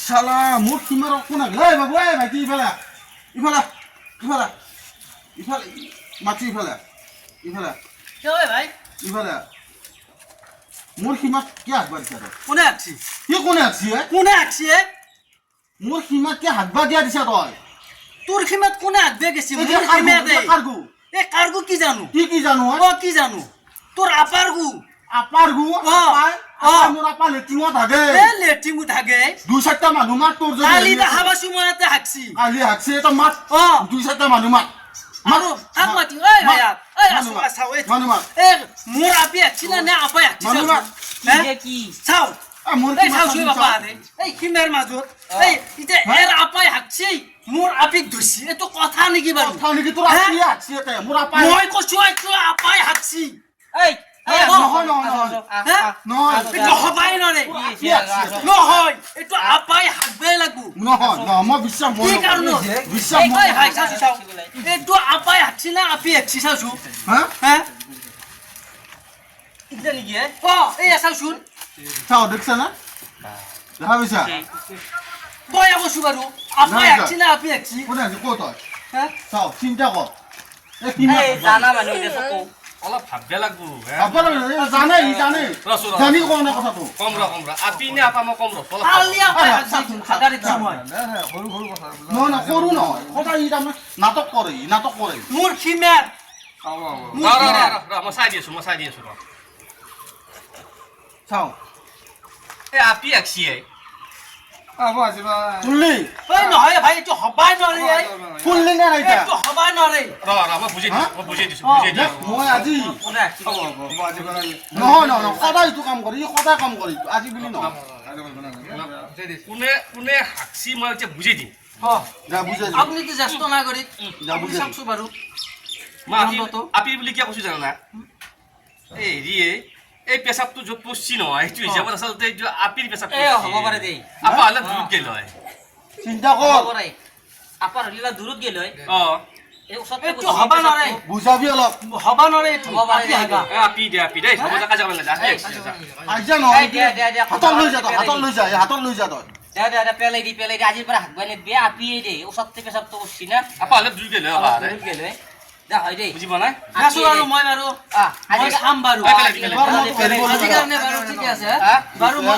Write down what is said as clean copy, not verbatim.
শালা মোর কিমার কোন এই বাবু এই ভাই কি ইফালে ইফালে ইফালে ইফালে মাছি ইফালে ইফালে কি হয় ভাই ইফালে মোর কিমা কি হাতবা দিছা তই কোনে আছি কি কোনে আছি কোনে আছি মোর কিমা কি হাতবা দিয়া দিছা তই তোর খিমাত কোনে হাত দিয়ে গেছি এটা মোর খিমাত দে কারগু এ কারগু কি জানো কি জানো ও কি জানো তোর আপার গু আপার গু আপাই আপা মোর আপা লেটিংত থাকে এ লেটিমু থাকে দুই চারটা মানুহ মাত তোর যদি কালি দেখাবা সময়তে হাকছি কালি হাকছে এটা মাত দুই চারটা মানুহ মাত আৰু কাক মাতি ঐ ভাইয়া ঐ আসো চাও এই মানুহ মাত এ মোর আপি হাকছি না নে আপাই হাকছি মানুহ মাত কি চাও মোর এই চাও শুই বাবা আরে এই কিমের মাজত এই ইতে এর আপাই হাকছি মোর আপি ধুছি এ তো কথা নেকি বাৰু কথা নেকি তোৰ আপি হাকছি এতে মোর আপা মই কৈছো এইটো আপাই হাকছি এই নহয় নহয় এইটো হবাই নৰে নহয় এইটো আপাই হাকবে লাগু নহয় মই বিশ্বাস কি কাৰণ বিশ্বাস এই হাই চাও এইটো আপাই হাকছি না আপি হাকছি চাওছো হা হা ইটা নেকি এই চাওচোন চাও দেখছ না দেখা পাইছা তই কৈছো বাৰু আপাই হাকছি না আপি হাকছি কোনে আছে ক'ত তই হা চাও চিন্তা কৰ এই কিমান জানা মানুহ এটা চকো অলপ ভাববে লাগবো আপোনাৰ জানে ই জানে জানি কোৱা নাই কথাটো কম ৰ আপি নে আপা মই কম ৰ কালি আপাই হাকছি খাগাৰি সময় সৰু সৰু কথা নহয় নহয় সৰু নহয় সদায় ই তাৰমানে নাটক কৰে মোৰ খিমেৰ মই চাই দি আছো ৰ চাও এই আপি আঁকছিয়ে শুনলি ঐ নহয় ভাই এইটো হবাই নৰে শুনলি নে নাই এতিয়া এইটো হবাই নৰে ৰ মই বুজাই দিছো মই আজি কোনে নহয় সদায় এইটো কাম কৰে ই সদায় কাম কৰে আজি বুলি নহয় কোনে হাঁকছি মই এতিয়া বুজাই দিম যা বুজাই আপুনি তো জ্যেষ্ঠ নাগৰিক আপুনি চাওকচোন বাৰু মই আপি বুলি কিয় কৈছো জানা না এই হেৰিয়ে এই পেচাবটো য'ত পচছি নহয় সেইটো হিচাপত আচলতে এইটো আপিৰ পেচাব হ'ব পাৰে দেই আপা হ'লে দূৰত গেল হয় চিন্তা কৰ আপাৰ হলিলা দূৰত গেল হয় এইটো হবা নৰে বুজাবি অলপ হবা নৰে এইটো আপি হাগা আপি দেই হ'ব যা কাজা কৰিলে যা আইজা নহয় দে হাতত লৈ যা হাতত লৈ যা তই দে পেলাই দি আজিৰ পৰা হাগবাই নিদিবি আপিয়ে দে ওচৰতে পেচাবটো কৰছি না আপা হ'লে দূৰত গেল হয় দূৰত গেল হয় দে হয় দেই বুজি পোৱা নাই আছো আৰু মই বাৰু আজি মই খাম বাৰু পেলাই দি, পেলাই দি। আজি কাৰণে বাৰু ঠিকে আছে বাৰু মই